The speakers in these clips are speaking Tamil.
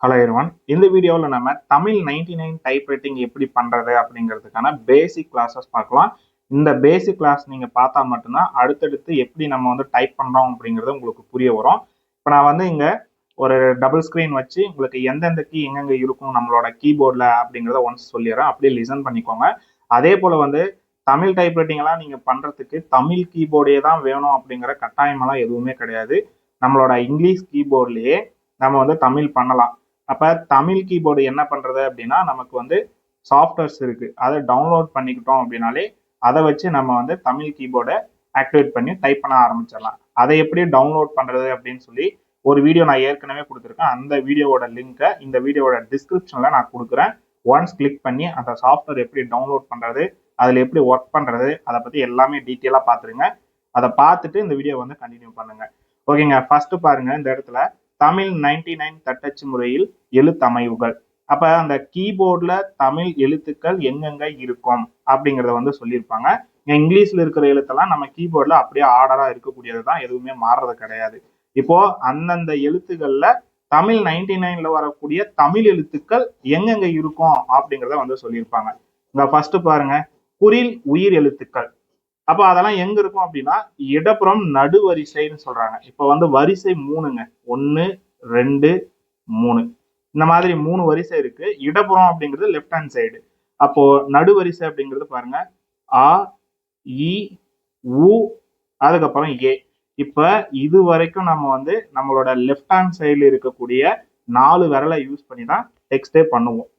Hello everyone. இந்த வீடியோவில் நம்ம தமிழ் 99 டைப் ரைட்டிங் எப்படி பண்ணுறது அப்படிங்கிறதுக்கான பேசிக் கிளாஸஸ் பார்க்கலாம். இந்த பேசிக் கிளாஸ் நீங்கள் பார்த்தா மட்டும்தான் அடுத்தடுத்து எப்படி நம்ம வந்து டைப் பண்ணுறோம் அப்படிங்கிறது உங்களுக்கு புரிய வரும். இப்போ நான் வந்து இங்கே ஒரு டபுள் ஸ்க்ரீன் வச்சு உங்களுக்கு எந்தெந்த கீ எங்கெங்கே இருக்கும் நம்மளோட கீபோர்டில் அப்படிங்கிறத ஒன்ஸ் சொல்லிடுறேன். அப்படியே லிசன் பண்ணிக்கோங்க. அதே போல் வந்து தமிழ் டைப் ரைட்டிங்லாம் நீங்கள் பண்ணுறதுக்கு தமிழ் கீபோர்டே தான் வேணும் அப்படிங்கிற கட்டாயமெல்லாம் எதுவுமே கிடையாது. நம்மளோட இங்கிலீஷ் கீபோர்ட்லேயே நம்ம வந்து தமிழ் பண்ணலாம். அப்போ தமிழ் கீபோர்டு என்ன பண்ணுறது அப்படின்னா, நமக்கு வந்து சாஃப்ட்வேர்ஸ் இருக்குது, அதை டவுன்லோட் பண்ணிக்கிட்டோம் அப்படின்னாலே அதை வச்சு நம்ம வந்து தமிழ் கீபோர்டை ஆக்டிவேட் பண்ணி டைப் பண்ண ஆரம்பிச்சிடலாம். அதை எப்படி டவுன்லோட் பண்ணுறது அப்படின்னு சொல்லி ஒரு வீடியோ நான் ஏற்கனவே கொடுத்துருக்கேன். அந்த வீடியோவோட லிங்கை இந்த வீடியோவோட டிஸ்கிரிப்ஷனில் நான் கொடுக்குறேன். ஒன்ஸ் கிளிக் பண்ணி அந்த சாஃப்ட்வேர் எப்படி டவுன்லோட் பண்ணுறது, அதில் எப்படி ஒர்க் பண்ணுறது, அதை பற்றி எல்லாமே டீட்டெயிலாக பார்த்துருங்க. அதை பார்த்துட்டு இந்த வீடியோ வந்து கண்டினியூ பண்ணுங்க. ஓகேங்க, ஃபர்ஸ்ட் பாருங்க, இந்த இடத்துல தமிழ் 99 தட்டச்சு முறையில் எழுத்தமைவுகள். அப்ப அந்த கீபோர்ட்ல தமிழ் எழுத்துக்கள் எங்கெங்க இருக்கும் அப்படிங்கறத வந்து சொல்லியிருப்பாங்க. இங்கிலீஷ்ல இருக்கிற எழுத்தெல்லாம் நம்ம கீபோர்ட்ல அப்படியே ஆர்டரா இருக்கக்கூடியது தான், எதுவுமே மாறுறது கிடையாது. இப்போ அந்தந்த எழுத்துக்கள்ல தமிழ் 99ல வரக்கூடிய தமிழ் எழுத்துக்கள் எங்கெங்க இருக்கும் அப்படிங்கறத வந்து சொல்லியிருப்பாங்க. இங்க ஃபர்ஸ்ட் பாருங்க, குறில் உயிர் எழுத்துக்கள். அப்போ அதெல்லாம் எங்க இருக்கும் அப்படின்னா இடப்புறம் நடுவரிசைன்னு சொல்றாங்க. இப்போ வந்து வரிசை 3ங்க, 1 2 3 இந்த மாதிரி 3 வரிசை இருக்கு. இடப்புறம் அப்படிங்கிறது லெஃப்ட் ஹேண்ட் சைடு. அப்போ நடுவரிசை அப்படிங்கிறது பாருங்க, ஆ இ உ அதுக்கப்புறம் ஏ. இப்ப இது வரைக்கும் நம்ம வந்து நம்மளோட லெஃப்ட் ஹேண்ட் சைடுல இருக்கக்கூடிய 4 விரலை யூஸ் பண்ணி தான் டெக்ஸ்டே பண்ணுவோம்.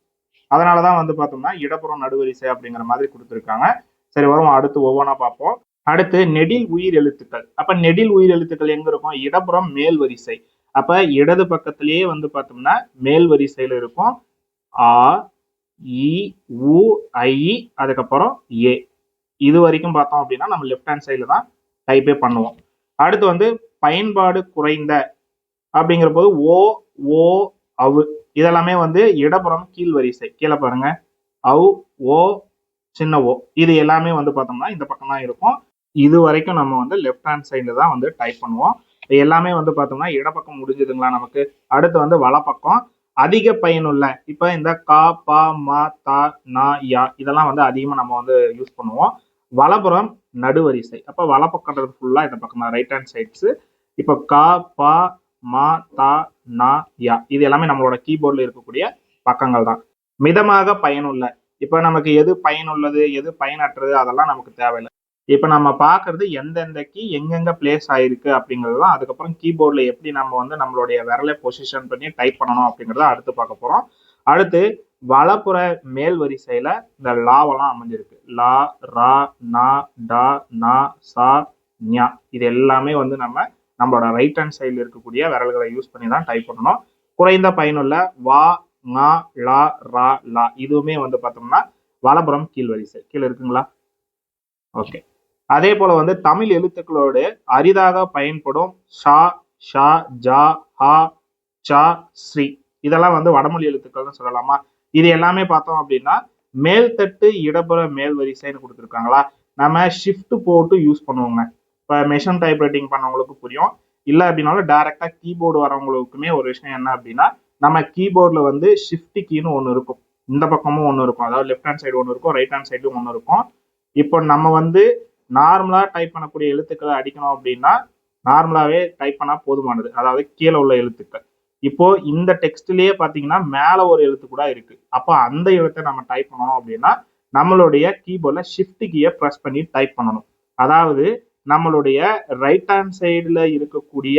அதனாலதான் வந்து பார்த்தோம்னா இடப்புறம் நடுவரிசை அப்படிங்கிற மாதிரி கொடுத்துருக்காங்க. சரி, வரும், அடுத்து ஒவ்வொன்றா பார்ப்போம். அடுத்து நெடில் உயிர் எழுத்துக்கள். அப்ப நெடில் உயிர் எழுத்துக்கள் எங்க இருக்கும்? இடப்புறம் மேல் வரிசை. அப்ப இடது பக்கத்திலேயே வந்து பார்த்தோம்னா மேல் வரிசையில இருக்கும் ஆ இ உ ஐ அதுக்கப்புறம் ஏ. இது வரைக்கும் பார்த்தோம் அப்படின்னா நம்ம லெஃப்ட் ஹேண்ட் சைடுல தான் டைப்பே பண்ணுவோம். அடுத்து வந்து பயன்பாடு குறைந்த அப்படிங்கிற போது ஓ ஓ அவு இதெல்லாமே வந்து இடப்புறம் கீழ் வரிசை. கீழே பாருங்க, அவு ஓ சின்ன ஓ, இது எல்லாமே வந்து பார்த்தோம்னா இந்த பக்கம் தான் இருக்கும். இது வரைக்கும் நம்ம வந்து லெஃப்ட் ஹேண்ட் சைடில் தான் வந்து டைப் பண்ணுவோம். எல்லாமே வந்து பார்த்தோம்னா இடப்பக்கம் முடிஞ்சதுங்களா நமக்கு. அடுத்து வந்து வலப்பக்கம் அதிக பயனுள்ள. இப்போ இந்த கா பா மா தா நா யா இதெல்லாம் வந்து அதிகமாக நம்ம வந்து யூஸ் பண்ணுவோம். வலப்புறம் நடுவரிசை. அப்போ வலப்பக்கன்றது ஃபுல்லாக இந்த பக்கம் தான், ரைட் ஹேண்ட் சைட்ஸ். இப்போ கா பா மா தா நா யா இது எல்லாமே நம்மளோட கீபோர்டில் இருக்கக்கூடிய பக்கங்கள் தான். மிதமாக பயனுள்ள. இப்போ நமக்கு எது பயனுள்ளது எது பயனற்றது அதெல்லாம் நமக்கு தேவையில்லை. இப்போ நம்ம பார்க்கறது எந்தெந்த கீ எங்கெங்க பிளேஸ் ஆயிருக்கு அப்படிங்கிறது தான். அதுக்கப்புறம் கீபோர்டில் எப்படி நம்ம வந்து நம்மளுடைய விரலை பொசிஷன் பண்ணி டைப் பண்ணணும் அப்படிங்கிறத அடுத்து பார்க்க போகிறோம். அடுத்து வலப்புற மேல் வரிசையில இந்த லாவெல்லாம் அமைஞ்சிருக்கு. லா ரா நா டா நா சா ஞா இது எல்லாமே வந்து நம்மளோட ரைட் ஹேண்ட் சைடில் இருக்கக்கூடிய விரல்களை யூஸ் பண்ணி தான் டைப் பண்ணணும். குறைந்த பயனுள்ள வா ஙா லா ரா லா இதுவுமே வந்து பார்த்தோம்னா வலப்புறம் கீழ் வரிசை. கீழே இருக்குங்களா? ஓகே. அதே போல வந்து தமிழ் எழுத்துக்களோடு அரிதாக பயன்படும் ஷா ஷா ஜா ஹா சா ஸ்ரீ இதெல்லாம் வந்து வடமொழி எழுத்துக்கள்னு சொல்லலாமா? இது எல்லாமே பார்த்தோம் அப்படின்னா மேல்தட்டு இடப்புற மேல் வரிசைன்னு கொடுத்துருக்காங்களா, நம்ம ஷிஃப்ட் போட்டு யூஸ் பண்ணுவோங்க. இப்போ மெஷின் டைப் ரைட்டிங் பண்ணவங்களுக்கு புரியும். இல்லை அப்படின்னாலும் டைரக்டா கீபோர்டு வரவங்களுக்குமே ஒரு விஷயம் என்ன அப்படின்னா, நம்ம கீபோர்டில் வந்து ஷிஃப்ட் கீன்னு ஒன்று இருக்கும், இந்த பக்கமும் ஒன்று இருக்கும், அதாவது லெஃப்ட் ஹேண்ட் சைடு ஒன்று இருக்கும், ரைட் ஹேண்ட் சைடும் ஒன்று இருக்கும். இப்போ நம்ம வந்து நார்மலா டைப் பண்ணக்கூடிய எழுத்துக்களை அடிக்கணும் அப்படின்னா நார்மலாவே டைப் பண்ணா போதுமானது, அதாவது கீழே உள்ள எழுத்துக்கள். இப்போ இந்த டெக்ஸ்ட்லயே பாத்தீங்கன்னா மேல ஒரு எழுத்து கூட இருக்கு. அப்போ அந்த எழுத்தை நம்ம டைப் பண்ணணும் அப்படின்னா நம்மளுடைய கீபோர்ட்ல ஷிஃப்ட் கீயை ப்ரெஸ் பண்ணி டைப் பண்ணணும். அதாவது நம்மளுடைய ரைட் ஹேண்ட் சைடுல இருக்கக்கூடிய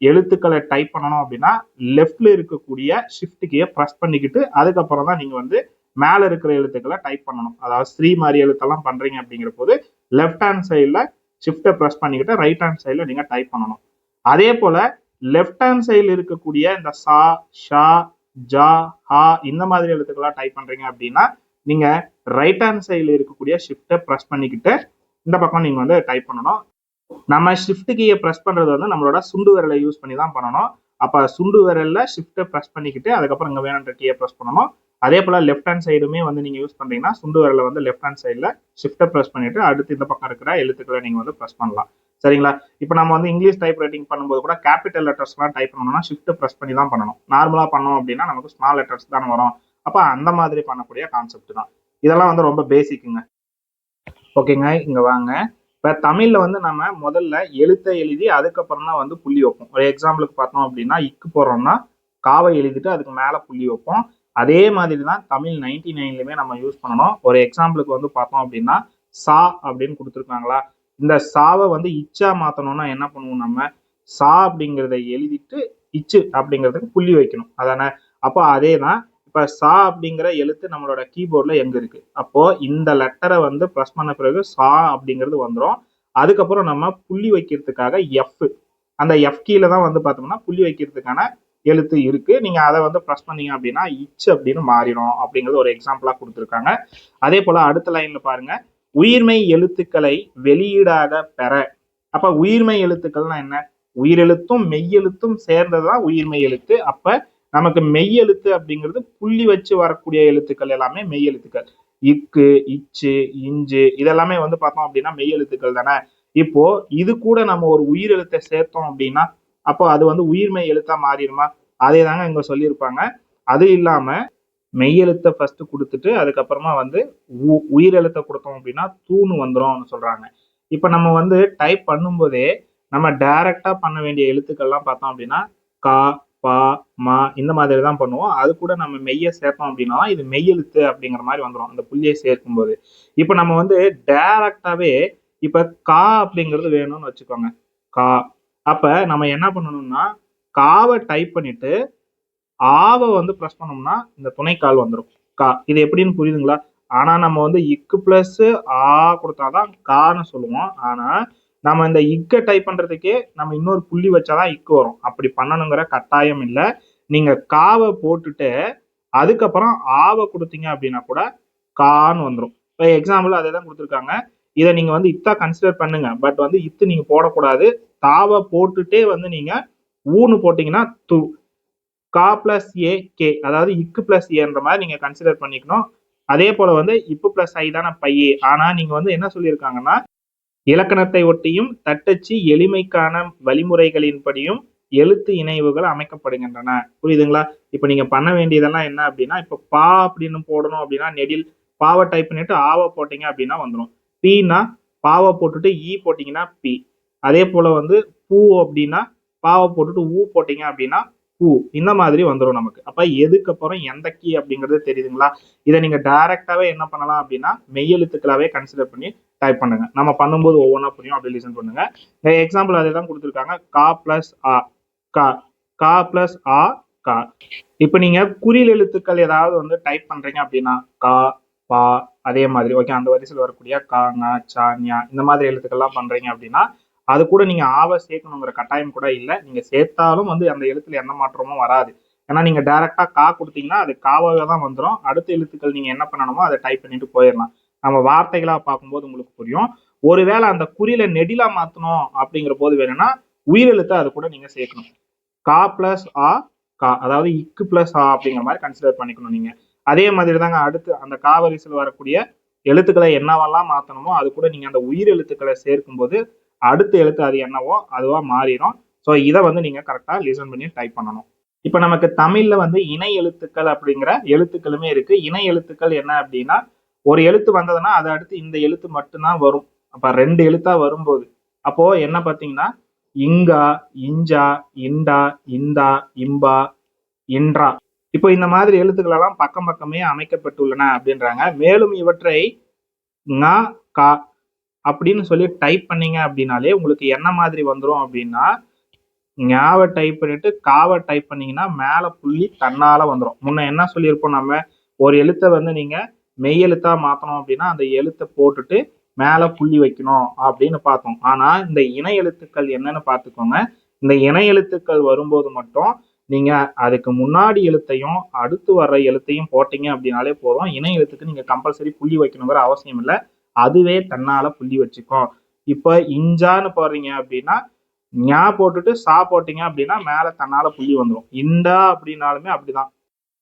எழுத்துக்களை டைப் பண்ணணும் அப்படின்னா லெஃப்ட்ல இருக்கக்கூடிய ஷிஃப்ட் கீயை ப்ரெஸ் பண்ணிக்கிட்டு அதுக்கப்புறம் தான் நீங்க வந்து மேல இருக்கிற எழுத்துக்களை டைப் பண்ணணும். அதாவது ஸ்ரீ மாதிரி எழுத்தெல்லாம் பண்றீங்க அப்படிங்கிற போது லெஃப்ட் ஹேண்ட் சைடில் ஷிஃப்டை ப்ரெஸ் பண்ணிக்கிட்டு ரைட் ஹேண்ட் சைடில் நீங்க டைப் பண்ணணும். அதே போல லெஃப்ட் ஹேண்ட் சைடில் இருக்கக்கூடிய இந்த சா ஷா ஜா ஹா இந்த மாதிரி எழுத்துக்கெல்லாம் டைப் பண்றீங்க அப்படின்னா நீங்க ரைட் ஹேண்ட் சைடில் இருக்கக்கூடிய ஷிஃப்டை ப்ரெஸ் பண்ணிக்கிட்டு இந்த பக்கம் நீங்க வந்து டைப் பண்ணணும். நம்ம ஷிஃப்ட் கீயை ப்ரெஸ் பண்றது வந்து நம்மளோட சுண்டு விரலை யூஸ் பண்ணி தான் பண்ணணும். அப்ப சுண்டு விரல்ல ஷிஃப்டை ப்ரெஸ் பண்ணிக்கிட்டு அதுக்கப்புறம் இங்க வேணுன்ற கீயை ப்ரெஸ் பண்ணணும். அதே போல லெஃப்ட் ஹேண்ட் சைடுமே வந்து நீங்க யூஸ் பண்றீங்கன்னா சுண்டு விரல வந்து லெஃப்ட் ஹேண்ட் சைடுல ஷிஃப்டை ப்ரெஸ் பண்ணிட்டு அடுத்து இந்த பக்கம் இருக்கிற எழுத்துக்களை நீங்க வந்து ப்ரெஸ் பண்ணலாம். சரிங்களா? இப்போ நம்ம வந்து இங்கிலீஷ் டைப் ரைட்டிங் பண்ணும்போது கூட கேபிட்டல் லெட்டர்ஸ்லாம் டைப் பண்ணணும்னா ஷிஃப்ட் ப்ரெஸ் பண்ணி தான் பண்ணணும். நார்மலா பண்ணோம் அப்படின்னா நமக்கு ஸ்மால் லெட்டர்ஸ் தானே வரும். அப்ப அந்த மாதிரி பண்ணக்கூடிய கான்செப்ட் தான். இதெல்லாம் வந்து ரொம்ப பேசிக்குங்க. ஓகேங்க, இங்க வாங்க. இப்ப தமிழ்ல வந்து நம்ம முதல்ல எழுத்தை எழுதி அதுக்கப்புறம் தான் வந்து புள்ளி வைப்போம். ஒரு எக்ஸாம்பிளுக்கு பார்த்தோம் அப்படின்னா இக்கு போடுறோம்னா காவை எழுதிட்டு அதுக்கு மேல புள்ளி வைப்போம். அதே மாதிரி தான் தமிழ் 99லுமே நம்ம யூஸ் பண்ணணும். ஒரு எக்ஸாம்பிளுக்கு வந்து பார்த்தோம் அப்படின்னா சா அப்படின்னு கொடுத்துருக்காங்களா, இந்த சாவை வந்து இச்சா மாத்தணும்னா என்ன பண்ணுவோம், நம்ம சா அப்படிங்கிறத எழுதிட்டு இச்சு அப்படிங்கிறதுக்கு புள்ளி வைக்கணும். அதானே? அப்போ அதே தான். இப்ப சா அப்படிங்கிற எழுத்து நம்மளோட கீபோர்ட்ல எங்க இருக்கு, அப்போ இந்த லெட்டரை வந்து பிரஸ் பண்ண பிறகு சா அப்படிங்கிறது வந்துடும். அதுக்கப்புறம் நம்ம புள்ளி வைக்கிறதுக்காக எஃப், அந்த எஃப் கீழ தான் வந்து பார்த்தோம்னா புள்ளி வைக்கிறதுக்கான எழுத்து இருக்கு. நீங்க அதை வந்து பிரஸ் பண்ணீங்க அப்படின்னா இச் அப்படின்னு மாறிடும் அப்படிங்கிறது ஒரு எக்ஸாம்பிளா கொடுத்துருக்காங்க. அதே போல அடுத்த லைன்ல பாருங்க, உயிர்மெய் எழுத்துக்களை வெளியீடாக பெற. அப்ப உயிர்மெய் எழுத்துக்கள்னா என்ன, உயிரெழுத்தும் மெய்யெழுத்தும் சேர்ந்ததுதான் உயிர்மெய் எழுத்து. அப்ப நமக்கு மெய்யெழுத்து அப்படிங்கிறது புள்ளி வச்சு வரக்கூடிய எழுத்துக்கள் எல்லாமே மெய்யெழுத்துக்கள். இக்கு, இச்சு, இஞ்சு இதெல்லாமே வந்து பார்த்தோம் அப்படின்னா மெய்யெழுத்துக்கள் தானே. இப்போ இது கூட நம்ம ஒரு உயிரெழுத்தை சேர்த்தோம் அப்படின்னா அப்போ அது வந்து உயிர்மெய் எழுத்தா மாறிடுமா? அதே தாங்க இங்க சொல்லியிருப்பாங்க. அது இல்லாம மெய்யெழுத்தை ஃபர்ஸ்ட் கொடுத்துட்டு அதுக்கப்புறமா வந்து உயிரெழுத்தை கொடுத்தோம் அப்படின்னா தூணு வந்துரும்னு சொல்றாங்க. இப்ப நம்ம வந்து டைப் பண்ணும்போதே நம்ம டைரக்டா பண்ண வேண்டிய எழுத்துக்கள்லாம் பார்த்தோம் அப்படின்னா கா, பா, மா இந்த மாதிரி தான் பண்ணுவோம். அது கூட நம்ம மெய்யை சேர்த்தோம் அப்படின்னா இது மெய்யெழுத்து அப்படிங்கிற மாதிரி வந்துடும் அந்த புள்ளியை சேர்க்கும் போது. இப்ப நம்ம வந்து டைரக்டாவே இப்ப கா அப்படிங்கிறது வேணும்னு வச்சுக்கோங்க, கா. அப்ப நம்ம என்ன பண்ணணும்னா காவை டைப் பண்ணிட்டு ஆவை வந்து பிரஸ் பண்ணோம்னா இந்த துணைக்கால் வந்துடும் கா. இது எப்படின்னு புரியுதுங்களா? ஆனா நம்ம வந்து இக்கு பிளஸ் ஆ கொடுத்தாதான் கான்னு சொல்லுவோம். ஆனா நம்ம இந்த இக்க டைப் பண்றதுக்கே நம்ம இன்னொரு புள்ளி வச்சாதான் இக்கு வரும். அப்படி பண்ணணுங்கிற கட்டாயம் இல்லை. நீங்க காவை போட்டுட்டு அதுக்கப்புறம் ஆவை கொடுத்தீங்க அப்படின்னா கூட கான்னு வந்துடும். இப்போ எக்ஸாம்பிள் அதே தான் கொடுத்துருக்காங்க. இதை நீங்க வந்து இத்தா கன்சிடர் பண்ணுங்க. பட் வந்து இத்து நீங்க போடக்கூடாது. தாவை போட்டுட்டே வந்து நீங்க ஊன்னு போட்டீங்கன்னா து, கா பிளஸ் ஏ கே, அதாவது இக்கு பிளஸ் ஏன்ற மாதிரி நீங்க கன்சிடர் பண்ணிக்கணும். அதே போல வந்து இப்பு பிளஸ் ஐ தானே பையே. ஆனா நீங்க வந்து என்ன சொல்லியிருக்காங்கன்னா இலக்கணத்தை ஒட்டியும் தட்டச்சு எளிமைக்கான வழிமுறைகளின்படியும் எழுத்து இணைவுகள் அமைக்கப்படுகின்றன. புரியுதுங்களா? இப்ப நீங்க பண்ண வேண்டியதெல்லாம் என்ன அப்படின்னா, இப்ப பா அப்படின்னு போடணும் அப்படின்னா நெடில் பாவை டைப் பண்ணிட்டு ஆவை போட்டீங்க அப்படின்னா வந்துடும். பீனா பாவை போட்டுட்டு ஈ போட்டீங்கன்னா பி. அதே போல வந்து பூ அப்படின்னா பாவை போட்டுட்டு ஊ போட்டீங்க அப்படின்னா பூ. இந்த மாதிரி வந்துடும் நமக்கு. அப்ப எதுக்கு அப்புறம் எந்த கீ அப்படிங்கிறது தெரியுதுங்களா? இதை நீங்க டைரக்டாவே என்ன பண்ணலாம் அப்படின்னா மெய்யெழுத்துக்களாவே கன்சிடர் பண்ணி டைப் பண்ணுங்க. நம்ம பண்ணும்போது ஒவ்வொன்றா புரியும், அப்படி லிசன் பண்ணுங்க. எக்ஸாம்பிள் அதே தான் கொடுத்துருக்காங்க. கா பிளஸ் ஆ கா, கா பிளஸ் ஆ கா. இப்ப நீங்க குறில் எழுத்துக்கள் ஏதாவது வந்து டைப் பண்றீங்க அப்படின்னா கா, பா அதே மாதிரி ஓகே அந்த வரிசையில் வரக்கூடிய கா, ங, சா, ஞா இந்த மாதிரி எழுத்துக்கள்லாம் பண்றீங்க அப்படின்னா அது கூட நீங்க ஆவை சேர்க்கணுங்கிற கட்டாயம் கூட இல்லை. நீங்க சேர்த்தாலும் வந்து அந்த எழுத்துல எந்த மாற்றமும் வராது. ஏன்னா நீங்க டைரக்டா கா கொடுத்தீங்கன்னா அது காவாக தான் வந்துடும். அடுத்த எழுத்துக்கள் நீங்க என்ன பண்ணணுமோ அதை டைப் பண்ணிட்டு போயிடலாம். நம்ம வார்த்தைகளா பார்க்கும்போது உங்களுக்கு புரியும். ஒருவேளை அந்த குறியில நெடிலா மாத்தணும் அப்படிங்கிற போது வேணும்னா உயிரெழுத்தை அது கூட நீங்க சேர்க்கணும். கா பிளஸ் ஆ கா, அதாவது இக்கு பிளஸ் ஆ அப்படிங்கிற மாதிரி கன்சிடர் பண்ணிக்கணும் நீங்க. அதே மாதிரி தாங்க அடுத்து அந்த காவரிசையில் வரக்கூடிய எழுத்துக்களை என்னவெல்லாம் மாத்தணுமோ அது கூட நீங்க அந்த உயிர் எழுத்துக்களை சேர்க்கும் போது அடுத்த எழுத்து அது என்னவோ அதுவா மாறிடும். ஸோ இதை வந்து நீங்க கரெக்டா லிசன் பண்ணி டைப் பண்ணணும். இப்ப நமக்கு தமிழ்ல வந்து இணை எழுத்துக்கள் அப்படிங்கிற எழுத்துக்களுமே இருக்கு. இணை எழுத்துக்கள் என்ன அப்படின்னா ஒரு எழுத்து வந்ததுன்னா அதை அடுத்து இந்த எழுத்து மட்டும்தான் வரும். அப்ப ரெண்டு எழுத்தா வரும்போது அப்போ என்ன பாத்தீங்கன்னா இங்கா, இஞ்சா, இண்டா, இந்தா, இம்பா, இன்றா. இப்போ இந்த மாதிரி எழுத்துக்கள் எல்லாம் பக்கம் பக்கமே அமைக்கப்பட்டுள்ளன அப்படின்றாங்க. மேலும் இவற்றை ங, கா அப்படின்னு சொல்லி டைப் பண்ணீங்க அப்படின்னாலே உங்களுக்கு என்ன மாதிரி வந்துடும் அப்படின்னா ஞாவை டைப் பண்ணிட்டு காவை டைப் பண்ணீங்கன்னா மேல புள்ளி தன்னால வந்துடும். முன்ன என்ன சொல்லியிருப்போம், நம்ம ஒரு எழுத்தை வந்து நீங்க மெய் எழுத்தா மாத்தணும் அப்படின்னா அந்த எழுத்தை போட்டுட்டு மேல புள்ளி வைக்கணும் அப்படின்னு பார்த்தோம். ஆனா இந்த இணை எழுத்துக்கள் என்னன்னு பார்த்துக்கோங்க. இந்த இணை எழுத்துக்கள் வரும்போது மட்டும் நீங்க அதுக்கு முன்னாடி எழுத்தையும் அடுத்து வர்ற எழுத்தையும் போட்டீங்க அப்படின்னாலே போதும். இணை எழுத்துக்கு நீங்க கம்பல்சரி புள்ளி வைக்கணுங்கிற அவசியம் இல்லை. அதுவே தன்னால புள்ளி வச்சுக்கும். இப்ப இஞ்சான்னு போடுறீங்க அப்படின்னா ஞா போட்டுட்டு சா போட்டீங்க அப்படின்னா மேல தன்னால புள்ளி வந்துடும். இண்டா அப்படின்னாலுமே அப்படிதான்.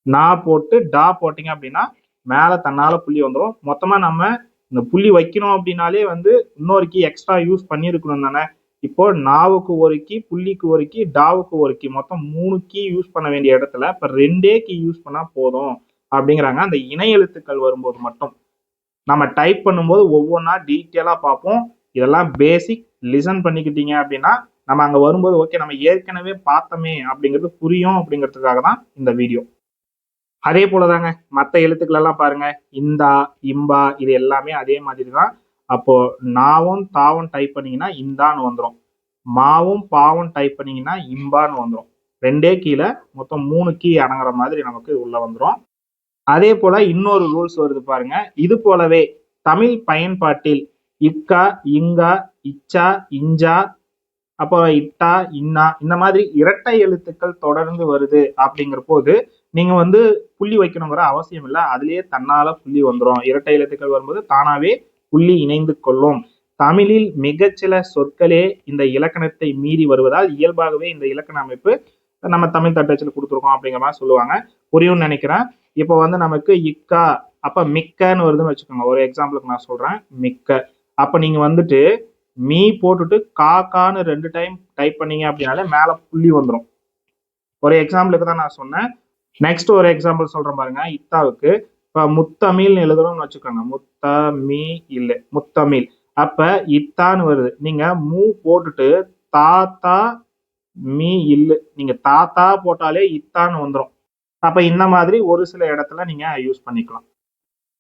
நா போட்டு டா போட்டீங்க அப்படின்னா மேல தன்னால புள்ளி வந்துடும். மொத்தமா நம்ம இந்த புள்ளி வைக்கணும் அப்படின்னாலே வந்து இன்னொரு கீ எக்ஸ்ட்ரா யூஸ் பண்ணியிருக்கணும் தானே. இப்போ நாவுக்கு ஒரு கீ, புள்ளிக்கு ஒரு கீ, டாவுக்கு ஒரு கீ, மொத்தம் 3 கீ யூஸ் பண்ண வேண்டிய இடத்துல இப்ப 2 கீ யூஸ் பண்ணா போதும் அப்படிங்கிறாங்க. அந்த இணை எழுத்துக்கள் வரும்போது மட்டும் நம்ம டைப் பண்ணும்போது ஒவ்வொன்றா டீட்டெயிலா பார்ப்போம். இதெல்லாம் பேசிக் லிசன் பண்ணிக்கிட்டீங்க அப்படின்னா நம்ம அங்க வரும்போது ஓகே நம்ம ஏற்கனவே பார்த்தோமே அப்படிங்கிறது புரியும் அப்படிங்கிறதுக்காக தான் இந்த வீடியோ. அதே போலதாங்க மற்ற எழுத்துக்கள் எல்லாம் பாருங்க, இந்தா, இம்பா, இது எல்லாமே அதே மாதிரி தான். அப்போ நாவும் தாவும் டைப் பண்ணீங்கன்னா இந்தான்னு வந்துடும். மாவும் பாவும் டைப் பண்ணீங்கன்னா இம்பான்னு வந்துடும். 2 கீழே மொத்தம் 3 கீ அடங்குற மாதிரி நமக்கு உள்ள வந்துடும். அதே போல இன்னொரு ரூல்ஸ் வருது பாருங்க. இது போலவே தமிழ் பயன்பாட்டில் இக்கா, இங்கா, இச்சா, இஞ்சா, அப்புறம் இட்டா, இன்னா, இந்த மாதிரி இரட்டை எழுத்துக்கள் தொடர்ந்து வருது அப்படிங்கிற போது நீங்க வந்து புள்ளி வைக்கணுங்கிற அவசியம் இல்லை. அதுலயே தன்னால புள்ளி வந்துடும். இரட்டை எழுத்துக்கள் வரும்போது தானாவே புள்ளி இணைந்து கொள்ளும். தமிழில் மிகச்சில சொற்களே இந்த இலக்கணத்தை மீறி வருவதால் இயல்பாகவே இந்த இலக்கண அமைப்பு நம்ம தமிழ் தட்டச்சில் கொடுத்துருக்கோம் அப்படிங்கிற மாதிரி சொல்லுவாங்க. புரியும்னு நினைக்கிறேன். இப்போ வந்து நமக்கு இக்கா, அப்ப மிக்கன்னு வருதுன்னு வச்சுக்கோங்க. ஒரு எக்ஸாம்பிளுக்கு நான் சொல்றேன், மிக்க. அப்ப நீங்க வந்துட்டு மீ போட்டுட்டு காக்கான்னு 2 டைம் டைப் பண்ணீங்க அப்படின்னாலே மேல புள்ளி வந்துடும். ஒரு எக்ஸாம்பிளுக்கு தான் நான் சொன்னேன். நெக்ஸ்ட் ஒரு எக்ஸாம்பிள் சொல்றேன் பாருங்க. இத்தாவுக்கு இப்ப முத்தமிழ் எழுதுறோம்னு வச்சுக்கோங்க. முத்தமி இல்ல, முத்தமிழ். அப்ப இத்தான்னு வருது. நீங்க மூ போட்டுட்டு தாத்தா மீ இல்லு, நீங்க தாத்தா போட்டாலே இத்தான்னு வந்துடும். அப்ப இந்த மாதிரி ஒரு சில இடத்துல நீங்க யூஸ் பண்ணிக்கலாம்.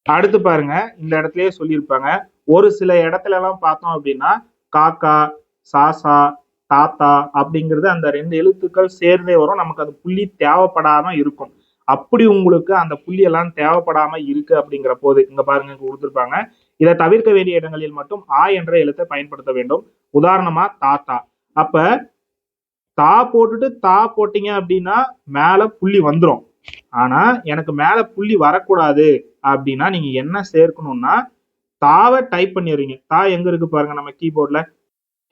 அடுத்து பாருங்க, இந்த இடத்துலயே சொல்லியிருப்பாங்க. ஒரு சில இடத்துல எல்லாம் பார்த்தோம் அப்படின்னா காக்கா, சாசா, தாத்தா அப்படிங்கிறது அந்த 2 எழுத்துக்கள் சேர்ந்தே வரும். நமக்கு அது புள்ளி தேவைப்படாம இருக்கும். அப்படி உங்களுக்கு அந்த புள்ளி எல்லாம் தேவைப்படாம இருக்கு அப்படிங்கிற போது இங்க பாருங்க கொடுத்துருப்பாங்க. இதை தவிர்க்க வேண்டிய இடங்களில் மட்டும் ஆ என்ற எழுத்தை பயன்படுத்த வேண்டும். உதாரணமா தாத்தா. அப்ப தா போட்டுட்டு தா போட்டீங்க அப்படின்னா மேல புள்ளி வந்துடும். ஆனா எனக்கு மேல புள்ளி வரக்கூடாது அப்படின்னா நீங்க என்ன சேர்க்கணும்னா தாவை டைப் பண்ணிடுறீங்க. தா எங்க இருக்கு பாருங்க நம்ம கீபோர்ட்ல,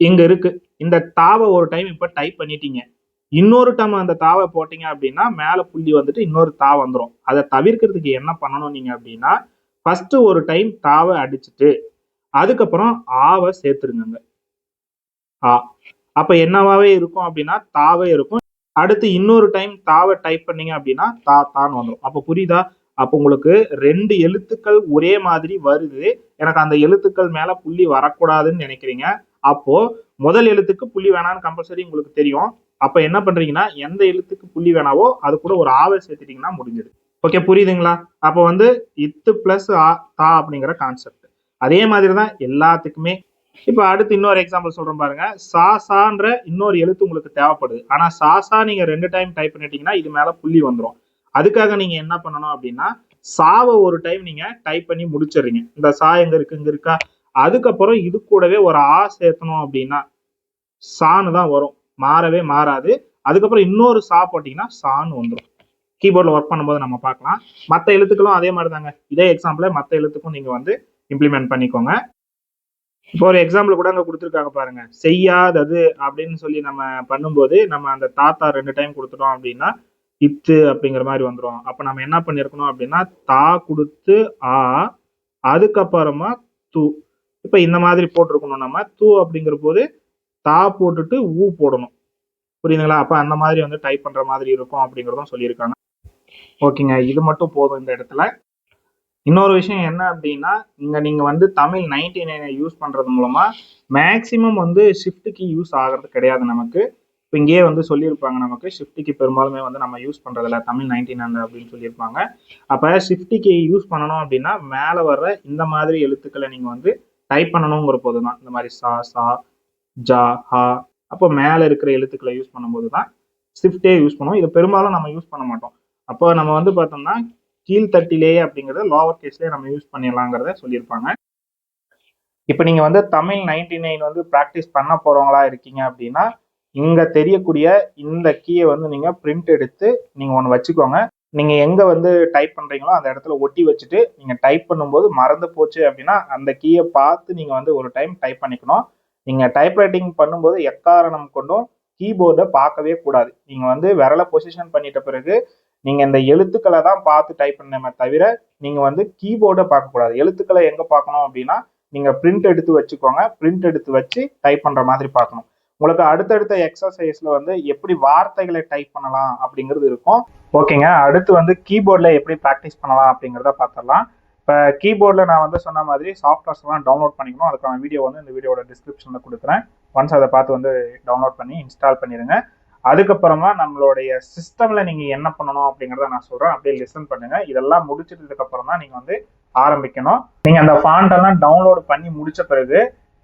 இங்க இருக்கு. இந்த தாவை ஒரு டைம் இப்ப டைப் பண்ணிட்டீங்க. இன்னொரு டைம் அந்த தாவை போட்டீங்க அப்படின்னா மேல புள்ளி வந்துட்டு இன்னொரு தா வந்துடும். அதை தவிர்க்கிறதுக்கு என்ன பண்ணணும் நீங்க அப்படின்னா ஃபர்ஸ்ட் ஒரு டைம் தாவை அடிச்சுட்டு அதுக்கப்புறம் ஆவை சேர்த்துருங்க. ஆ அப்ப என்னவாவே இருக்கும் அப்படின்னா தாவே இருக்கும். அடுத்து இன்னொரு டைம் தாவை டைப் பண்ணீங்க அப்படின்னா தா தான்னு வந்துடும். அப்ப புரியுதா? அப்ப உங்களுக்கு 2 எழுத்துக்கள் ஒரே மாதிரி வருது. எனக்கு அந்த எழுத்துக்கள் மேல புள்ளி வரக்கூடாதுன்னு நினைக்கிறீங்க. அப்போ முதல் எழுத்துக்கு புள்ளி வேணான்னு கம்பல்சரி உங்களுக்கு தெரியும். அப்ப என்ன பண்றீங்கன்னா எந்த எழுத்துக்கு புள்ளி வேணாவோ அது கூட ஒரு ஆவை சேர்த்துட்டீங்கன்னா முடிஞ்சது. ஓகே, புரியுதுங்களா? அப்ப வந்து இத்து பிளஸ் ஆ தா அப்படிங்கிற கான்செப்ட் அதே மாதிரிதான் எல்லாத்துக்குமே. இப்ப அடுத்து இன்னொரு எக்ஸாம்பிள் சொல்றேன் பாருங்க. சாசான்ற இன்னொரு எழுத்து உங்களுக்கு தேவைப்படுது. ஆனா சாசா நீங்க 2 டைம் டைப் பண்ணிட்டீங்கன்னா இது மேல புள்ளி வந்துடும். அதுக்காக நீங்க என்ன பண்ணணும் அப்படின்னா சாவை ஒரு டைம் நீங்க டைப் பண்ணி முடிச்சிடுறீங்க. இந்த சா எங்க இருக்கு, இங்க இருக்கா. அதுக்கப்புறம் இது கூடவே ஒரு ஆ சேர்த்தணும் அப்படின்னா சான்னு தான் வரும், மாறவே மாறாது. அதுக்கப்புறம் இன்னொரு சா போட்டீங்கன்னா சான்னு வந்துடும். கீபோர்ட்ல ஒர்க் பண்ணும்போது நம்ம பார்க்கலாம். மற்ற எழுத்துக்களும் அதே மாதிரி தாங்க. இதே எக்ஸாம்பிள மற்ற எழுத்துக்கும் நீங்க வந்து இம்ப்ளிமெண்ட் பண்ணிக்கோங்க. இப்போ ஒரு எக்ஸாம்பிள் கூட அங்க கொடுத்துருக்காங்க பாருங்க. செய்யாதது அப்படின்னு சொல்லி நம்ம பண்ணும்போது நம்ம அந்த தாத்தா 2 டைம் கொடுத்துட்டோம் அப்படின்னா இத்து அப்படிங்கிற மாதிரி வந்துடும். அப்ப நம்ம என்ன பண்ணிருக்கணும் அப்படின்னா தா கொடுத்து ஆ, அதுக்கப்புறமா தூ. இப்ப இந்த மாதிரி போட்டிருக்கணும். நம்ம தூ அப்படிங்கிற போது தா போட்டுட்டு ஊ போடணும். புரியுதுங்களா? அப்ப அந்த மாதிரி வந்து டைப் பண்ற மாதிரி இருக்கும் அப்படிங்கறதும் சொல்லியிருக்காங்க. ஓகேங்க, இது மட்டும் போதும் இந்த இடத்துல. இன்னொரு விஷயம் என்ன அப்படின்னா இங்க நீங்க வந்து தமிழ் 99 யூஸ் பண்றது மூலமா மேக்சிமம் வந்து ஷிஃப்ட் கீ யூஸ் ஆகிறது கிடையாது நமக்கு. இப்போ இங்கேயே வந்து சொல்லியிருப்பாங்க நமக்கு ஷிஃப்ட் கீ பெரும்பாலுமே வந்து நம்ம யூஸ் பண்றதில்ல தமிழ் 99 அப்படின்னு சொல்லியிருப்பாங்க. அப்ப ஷிஃப்ட் கீ யூஸ் பண்ணணும் அப்படின்னா மேல வர்ற இந்த மாதிரி எழுத்துக்களை நீங்க வந்து டைப் பண்ணணுங்கிற போதுதான். இந்த மாதிரி சா, சா, ஜா, ஹா. அப்போ மேல இருக்கிற எழுத்துக்களை யூஸ் பண்ணும்போது தான் ஷிஃப்டே யூஸ் பண்ணுவோம். இதை பெரும்பாலும் நம்ம யூஸ் பண்ண மாட்டோம். அப்போ நம்ம வந்து பார்த்தோம்னா கீழ்த்தட்டிலேயே அப்படிங்கறத லோவர் கேஸ்லயே நம்ம யூஸ் பண்ணிடலாங்கிறத சொல்லியிருப்பாங்க. இப்ப நீங்க வந்து தமிழ் 99 வந்து பிராக்டிஸ் பண்ண போறவங்களா இருக்கீங்க அப்படின்னா இங்க தெரியக்கூடிய இந்த கீயை வந்து நீங்க பிரிண்ட் எடுத்து நீங்க ஒன்று வச்சுக்கோங்க. நீங்க எங்க வந்து டைப் பண்றீங்களோ அந்த இடத்துல ஒட்டி வச்சுட்டு நீங்க டைப் பண்ணும்போது மறந்து போச்சு அப்படின்னா அந்த கீயை பார்த்து நீங்க வந்து ஒரு டைம் டைப் பண்ணிக்கணும். நீங்க டைப் ரைட்டிங் பண்ணும்போது எக்காரணம் கொண்டும் கீபோர்டை பார்க்கவே கூடாது. நீங்க வந்து விரலை பொசிஷன் பண்ணிட்ட பிறகு நீங்க இந்த எழுத்துக்களை தான் பார்த்து டைப் பண்ணணுமே தவிர நீங்க வந்து கீபோர்டை பார்க்கக்கூடாது. எழுத்துக்களை எங்க பார்க்கணும் அப்படின்னா நீங்க பிரிண்ட் எடுத்து வச்சுக்கோங்க. பிரிண்ட் எடுத்து வச்சு டைப் பண்ற மாதிரி பார்க்கணும். உங்களுக்கு அடுத்தடுத்த எக்ஸசைஸ்ல வந்து எப்படி வார்த்தைகளை டைப் பண்ணலாம் அப்படிங்கிறது இருக்கும். ஓகேங்க, அடுத்து வந்து கீபோர்ட்ல எப்படி ப்ராக்டிஸ் பண்ணலாம் அப்படிங்கிறத பார்த்துடலாம். இப்போ கீபோர்டில் நான் வந்து சொன்ன மாதிரி சாஃப்ட்வேர்ஸ்லாம் டவுன்லோட் பண்ணிக்கணும். அதுக்கான வீடியோ வந்து இந்த வீடியோட டிஸ்கிரிப்ஷனில் கொடுக்குறேன். ஒன்ஸ் அதை பார்த்து வந்து டவுன்லோட் பண்ணி இன்ஸ்டால் பண்ணிடுங்க. அதுக்கப்புறமா நம்மளுடைய சிஸ்டமில் நீங்கள் என்ன பண்ணணும் அப்படிங்கிறத நான் சொல்கிறேன். அப்படியே லிசன் பண்ணுங்கள். இதெல்லாம் முடிச்சிட்டதுக்கப்புறம் தான் நீங்கள் வந்து ஆரம்பிக்கணும். நீங்கள் அந்த ஃபாண்டெல்லாம் டவுன்லோட் பண்ணி முடித்த பிறகு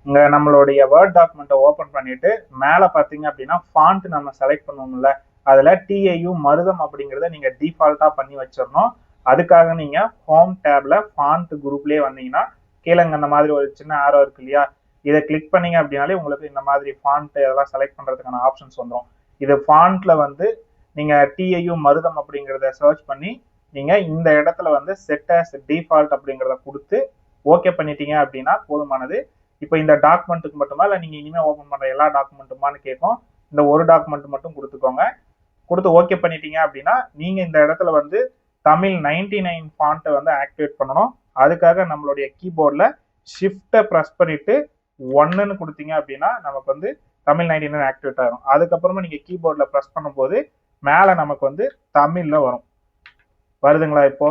இங்கே நம்மளுடைய வேர்ட் டாக்குமெண்ட்டை ஓப்பன் பண்ணிவிட்டு மேலே பார்த்தீங்க அப்படின்னா ஃபாண்ட் நம்ம செலக்ட் பண்ணுவோம்ல, அதில் டிஐயு மருதம் அப்படிங்கிறத நீங்கள் டிஃபால்ட்டாக பண்ணி வச்சிடணும். அதுக்காக நீங்கள் ஹோம் டேப்ல ஃபாண்ட் குரூப்லேயே வந்தீங்கன்னா கீழே இந்த மாதிரி ஒரு சின்ன ஆரோ இருக்கு இல்லையா, இதை கிளிக் பண்ணீங்க அப்படின்னாலே உங்களுக்கு இந்த மாதிரி ஃபாண்ட் இதெல்லாம் செலக்ட் பண்ணுறதுக்கான ஆப்ஷன்ஸ் வந்துடும். இது ஃபாண்ட்ல வந்து நீங்கள் டிஐயு மருதம் அப்படிங்கிறத சர்ச் பண்ணி நீங்கள் இந்த இடத்துல வந்து செட் ஆஸ் டிஃபால்ட் அப்படிங்கிறத கொடுத்து ஓகே பண்ணிட்டீங்க அப்படின்னா போதுமானது. இப்போ இந்த டாக்குமெண்ட்டுக்கு மட்டுமா இல்லை நீங்கள் இனிமேல் ஓப்பன் பண்ணுற எல்லா டாக்குமெண்ட்டுமான்னு கேட்கும். இந்த ஒரு டாக்குமெண்ட் மட்டும் கொடுத்துக்கோங்க. கொடுத்து ஓகே பண்ணிட்டீங்க அப்படின்னா நீங்கள் இந்த இடத்துல வந்து தமிழ் 99 ஃபாண்ட்டை வந்து ஆக்டிவேட் பண்ணணும். அதுக்காக நம்மளுடைய கீபோர்டில் ஷிஃப்ட்டை ப்ரெஸ் பண்ணிட்டு 1ன்னு கொடுத்தீங்க அப்படின்னா நமக்கு வந்து தமிழ் 99 ஆக்டிவேட் ஆகும். அதுக்கப்புறமா நீங்கள் கீபோர்டில் ப்ரெஸ் பண்ணும்போது மேலே நமக்கு வந்து தமிழில் வரும். வருதுங்களா இப்போ?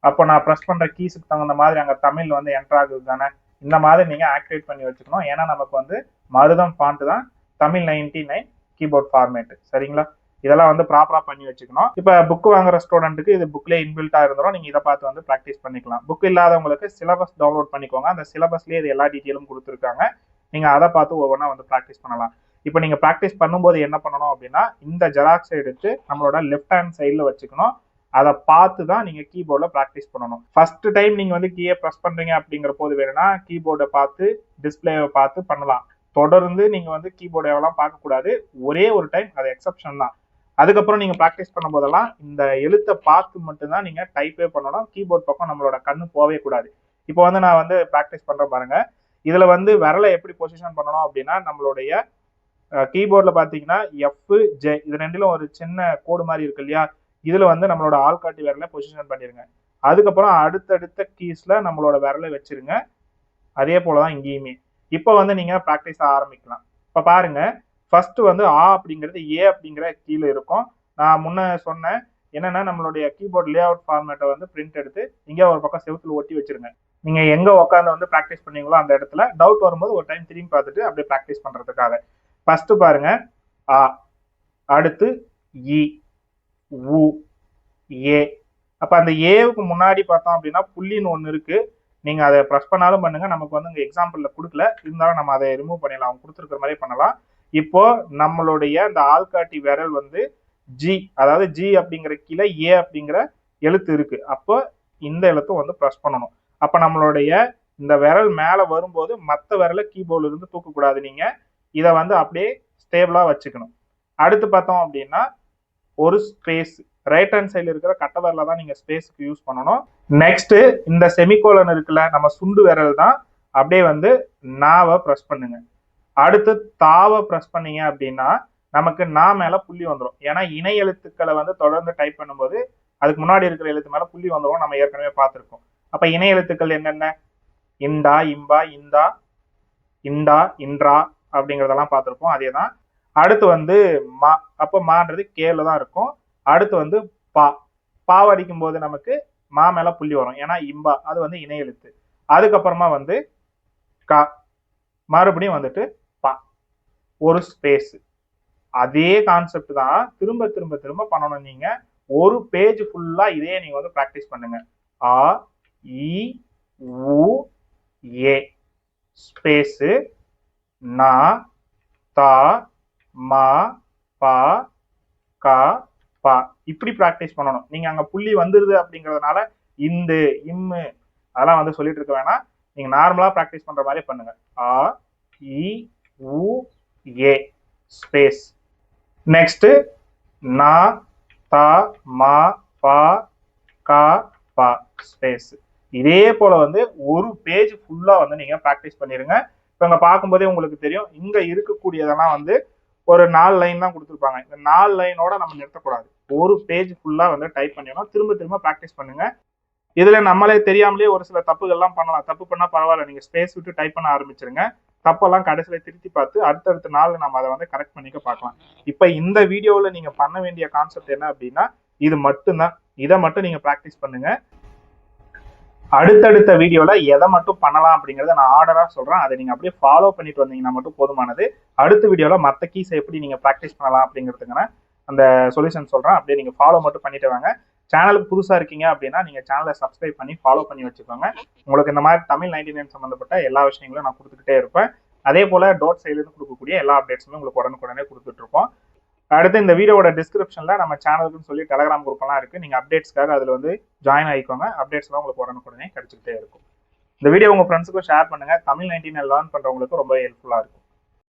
அப்போ நான் ப்ரெஸ் பண்ணுற கீஸுக்கு தகுந்த மாதிரி அங்கே தமிழ் வந்து என்ட்ரு ஆகுது தானே. இந்த மாதிரி நீங்கள் ஆக்டிவேட் பண்ணி வச்சுக்கணும். ஏன்னா நமக்கு வந்து மருதம் ஃபாண்ட் தான் தமிழ் 99 கீபோர்ட் ஃபார்மேட்டு. சரிங்களா? இதெல்லாம் வந்து ப்ராப்பராக பண்ணி வச்சுக்கணும். இப்போ புக்கு வாங்குற ஸ்டூடெண்ட்டுக்கு இது புக்லேயே இன்பில்ட்டாக இருந்துடும். நீங்கள் இதை பார்த்து வந்து ப்ராக்டிஸ் பண்ணிக்கலாம். புக் இல்லாதவங்களுக்கு சிலபஸ் டவுன்லோட் பண்ணிக்கோங்க. அந்த சிலபஸ்லேயே இது எல்லா டீட்டெயிலும் கொடுத்துருக்காங்க. நீங்கள் அதை பார்த்து ஒவ்வொன்றா வந்து ப்ராக்டிஸ் பண்ணலாம். இப்போ நீங்கள் ப்ராக்டிஸ் பண்ணும்போது என்ன பண்ணணும் அப்படின்னா இந்த ஜெராக்ஸை எடுத்து நம்மளோட லெஃப்ட் ஹேண்ட் சைடில் வச்சுக்கணும். அதை பார்த்து தான் நீங்கள் கீபோர்டில் ப்ராக்டிஸ் பண்ணணும். ஃபர்ஸ்ட் டைம் நீங்கள் வந்து கீயை ப்ரெஸ் பண்ணுறீங்க அப்படிங்கிற போது வேணும்னா கீபோர்டை பார்த்து டிஸ்பிளேவை பார்த்து பண்ணலாம். தொடர்ந்து நீங்கள் வந்து கீபோர்டு எவ்வளோ பார்க்கக்கூடாது. ஒரே ஒரு டைம், அது எக்ஸப்ஷன் தான். அதுக்கப்புறம் நீங்கள் ப்ராக்டிஸ் பண்ணும் போதெல்லாம் இந்த எழுத்தை பார்த்து மட்டும்தான் நீங்கள் டைப்பே பண்ணணும். கீபோர்ட் பக்கம் நம்மளோட கண்ணு போகவே கூடாது. இப்போ வந்து நான் வந்து ப்ராக்டிஸ் பண்ணுறேன் பாருங்க. இதில் வந்து விரலை எப்படி பொசிஷன் பண்ணணும் அப்படின்னா நம்மளுடைய கீபோர்டில் பார்த்தீங்கன்னா F, J இது ரெண்டிலும் ஒரு சின்ன கோடு மாதிரி இருக்கு இல்லையா, இதில் வந்து நம்மளோட ஆள்காட்டி விரலை பொசிஷன் பண்ணிடுங்க. அதுக்கப்புறம் அடுத்தடுத்த கீஸில் நம்மளோட விரலை வச்சிருங்க. அதே போல தான் இங்கேயுமே. இப்போ வந்து நீங்கள் ப்ராக்டிஸ் ஆரம்பிக்கலாம். இப்போ பாருங்க, ஃபர்ஸ்ட் வந்து ஆ அப்படிங்கிறது ஏ அப்படிங்கிற கீழே இருக்கும். நான் முன்ன சொன்னேன் என்னன்னா நம்மளுடைய கீபோர்ட் லே அவுட் ஃபார்மேட்டை வந்து பிரிண்ட் எடுத்து இங்கே ஒரு பக்கம் செவுத்துல ஒட்டி வச்சிருங்க. நீங்க எங்க உட்காந்து வந்து ப்ராக்டிஸ் பண்ணீங்களோ அந்த இடத்துல டவுட் வரும்போது ஒரு டைம் திரும்பி பார்த்துட்டு அப்படியே ப்ராக்டிஸ் பண்றதுக்காக. ஃபர்ஸ்ட் பாருங்க, ஆ, அடுத்து இ, உ, ஏ. அப்ப அந்த ஏவுக்கு முன்னாடி பார்த்தோம் அப்படின்னா புள்ளின்னு ஒன்று இருக்கு. நீங்க அதை ப்ரெஸ் பண்ணாலும் பண்ணுங்க. நமக்கு வந்து இங்க எக்ஸாம்பிள்ல கொடுக்கல, இருந்தாலும் நம்ம அதை ரிமூவ் பண்ணிடலாம். அவங்க கொடுத்துருக்கிற மாதிரி பண்ணலாம். இப்போ நம்மளுடைய இந்த ஆள்காட்டி விரல் வந்து ஜி, அதாவது ஜி அப்படிங்கிற கீழே ஏ அப்படிங்கிற எழுத்து இருக்கு. அப்போ இந்த எழுத்தும் வந்து ப்ரெஸ் பண்ணணும். அப்ப நம்மளுடைய இந்த விரல் மேல வரும்போது மற்ற விரலை கீபோர்ட்ல இருந்து தூக்கக்கூடாது. நீங்க இதை வந்து அப்படியே ஸ்டேபிளா வச்சுக்கணும். அடுத்து பார்த்தோம் அப்படின்னா ஒரு ஸ்பேஸ், ரைட் ஹேண்ட் சைடில் இருக்கிற கட்ட விரல தான் நீங்க ஸ்பேஸ்க்கு யூஸ் பண்ணணும். நெக்ஸ்ட் இந்த செமிகோலன் இருக்குல்ல, நம்ம சுண்டு விரல் தான். அப்படியே வந்து நாவை ப்ரெஸ் பண்ணுங்க. அடுத்து தாவை ப்ரெஸ் பண்ணீங்க அப்படின்னா நமக்கு நா மேல புள்ளி வந்துடும். ஏன்னா இணை எழுத்துக்களை வந்து தொடர்ந்து டைப் பண்ணும்போது அதுக்கு முன்னாடி இருக்கிற எழுத்து மேல புள்ளி வந்துடும். நம்ம ஏற்கனவே பார்த்துருக்கோம். அப்ப இணை எழுத்துக்கள் என்னென்ன? இண்டா, இம்பா, இந்தா, இண்டா, இன்றா அப்படிங்கிறதெல்லாம் பார்த்துருப்போம். அதே தான். அடுத்து வந்து மா, அப்போ மான்றது கேல தான் இருக்கும். அடுத்து வந்து பா, பாவடிக்கும் போது நமக்கு மா மேல புள்ளி வரும். ஏன்னா இம்பா அது வந்து இணை எழுத்து. அதுக்கப்புறமா வந்து கா, மறுபடியும் வந்துட்டு பா, ஒரு ஸ்பேஸ். அதே கான்செப்ட் தான் திரும்ப திரும்ப திரும்ப பண்ணணும். நீங்க ஒரு பேஜ் ஃபுல்லா இதே நீங்க வந்து ப்ராக்டிஸ் பண்ணுங்க. ஆ, இ, உ, ஏ, ஸ்பேஸ், நா, தா, மா, பா, கா, பா. இப்படி ப்ராக்டிஸ் பண்ணணும். நீங்க அங்க புள்ளி வந்துருது அப்படிங்கறதுனால இந்து, இம்மு அதெல்லாம் வந்து சொல்லிட்டு இருக்க வேணாம். நீங்க நார்மலா ப்ராக்டிஸ் பண்ற மாதிரி பண்ணுங்க. ஆ, இ, உ, ஏ, ஸ்பேஸ். நெக்ஸ்ட் நா, தா, மா, பா, கா, பா, ஸ்பேஸ். இதே போல வந்து ஒரு பேஜ் ஃபுல்லா வந்து நீங்க ப்ராக்டிஸ் பண்ணிருங்க. இப்போ இங்க பார்க்கும்போதே உங்களுக்கு தெரியும், இங்க இருக்கக்கூடியதெல்லாம் வந்து ஒரு 4 லைன் தான் கொடுத்துருப்பாங்க. இந்த 4 லைனோட நம்ம நிறுத்தக்கூடாது. ஒரு பேஜ் ஃபுல்லா வந்து டைப் பண்ணிடணும். திரும்ப திரும்ப ப்ராக்டிஸ் பண்ணுங்க. இதுல நம்மளே தெரியாமலே ஒரு சில தப்புகள்லாம் பண்ணலாம். தப்பு பண்ணா பரவாயில்ல, நீங்க ஸ்பேஸ் விட்டு டைப் பண்ண ஆரம்பிச்சிருங்க. தப்பெல்லாம் கடைசியில திருத்தி பார்த்து அடுத்தடுத்த நாள் நம்ம அதை வந்து கரெக்ட் பண்ணிக்க பார்க்கலாம். இப்ப இந்த வீடியோவில் நீங்க பண்ண வேண்டிய கான்செப்ட் என்ன அப்படின்னா இது மட்டும்தான். இதை மட்டும் நீங்க ப்ராக்டிஸ் பண்ணுங்க. அடுத்தடுத்த வீடியோல எதை மட்டும் பண்ணலாம் அப்படிங்கறத நான் ஆர்டரா சொல்றேன். அதை நீங்க அப்படியே ஃபாலோ பண்ணிட்டு வந்தீங்கன்னா மட்டும் போதுமானது. அடுத்த வீடியோல மற்ற கீஸை எப்படி நீங்க ப்ராக்டிஸ் பண்ணலாம் அப்படிங்கிறதுக்கான அந்த சொல்யூஷன் சொல்றேன். அப்படியே நீங்க ஃபாலோ மட்டும் பண்ணிட்டு வாங்க. சேனலுக்கு புதுசா இருக்கீங்க அப்படின்னா நீங்க சேனலை சப்ஸ்கிரைப் பண்ணி ஃபாலோ பண்ணி வச்சுக்கோங்க. உங்களுக்கு இந்த மாதிரி தமிழ் 99 சம்பந்தப்பட்ட எல்லா விஷயங்களும் நான் கொடுத்துக்கிட்டே இருப்பேன். அதே போல டோட் சைட்லேருந்து கொடுக்கக்கூடிய எல்லா அப்டேட்ஸுமே உங்களுக்கு உடனுக்குடனே கொடுத்துட்டு இருப்போம். அடுத்து இந்த வீடியோட டிஸ்கிரிப்ஷன்ல நம்ம சேனலுக்குன்னு சொல்லி டெலிகிராம் குரூப் எல்லாம் இருக்கு. நீங்க அப்டேட்ஸ்க்காக அதுல வந்து ஜாயின் ஆகிக்கோங்க. அப்டேட்ஸ் எல்லாம் உங்களுக்கு உடனுக்குடனே கிடைச்சிக்கிட்டே இருக்கும். இந்த வீடியோ உங்க ஃப்ரெண்ட்ஸுக்கும் ஷேர் பண்ணுங்க. தமிழ் 99 லேர்ன் பண்றவங்களுக்கு ரொம்ப ஹெல்ப்ஃபுல்லா இருக்கும்.